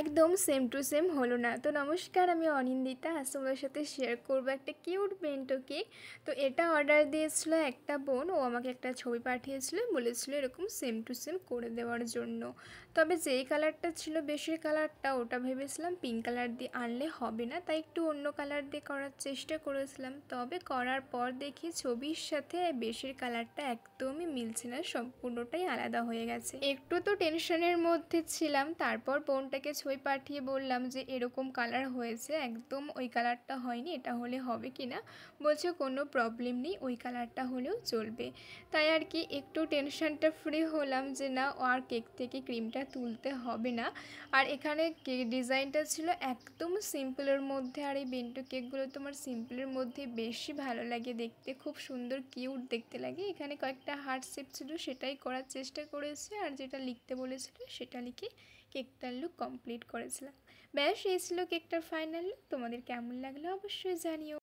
একদম same to same হলো না। তো নমস্কার, আমি অনিন্দিতা। আজ তোমাদের সাথে শেয়ার করবো একটা কিউট বেন্টো কেক। তো এটা অর্ডার দিয়েছিল একটা বোন, ও আমাকে একটা ছবি পাঠিয়েছিল, বলেছিল এরকম সেম টু সেম করে দেওয়ার জন্য। তবে যেই কালারটা ছিল বেশির কালারটা, ওটা ভেবেছিলাম পিঙ্ক কালার দিয়ে আনলে হবে না, তাই একটু অন্য কালার দিয়ে করার চেষ্টা করেছিলাম। তবে করার পর দেখি ছবির সাথে বেশির কালারটা একদমই মিলছে না, সম্পূর্ণটাই আলাদা হয়ে গেছে। একটু তো টেনশনের মধ্যে ছিলাম। তারপর বোনটাকে ছবি পাঠিয়ে বললাম যে এরকম কালার হয়েছে, একদম ওই কালারটা হয়নি, এটা হলে হবে কি না। বলছে কোনো প্রবলেম নেই, ওই কালারটা হলেও চলবে। তাই আর কি একটু টেনশনটা ফ্রি হলাম যে না, আর কেক থেকে ক্রিমটা তুলতে হবে না। আর এখানে কেক ডিজাইনটা ছিল একদম সিম্পলের মধ্যে, আর এই বেন্টো কেকগুলো তোমার সিম্পলের মধ্যে বেশি ভালো লাগে দেখতে, খুব সুন্দর কিউট দেখতে লাগে। এখানে কয়েকটা হার্ট শেপ ছিল, সেটাই করার চেষ্টা করেছি, আর যেটা লিখতে বলেছিল সেটা লিখে কেকটার লুক কমপ্লিট করেছিলাম। ব্যাস এই ছিল কেকটার ফাইনাল লুক। তোমাদের কেমন লাগলো অবশ্যই জানিও।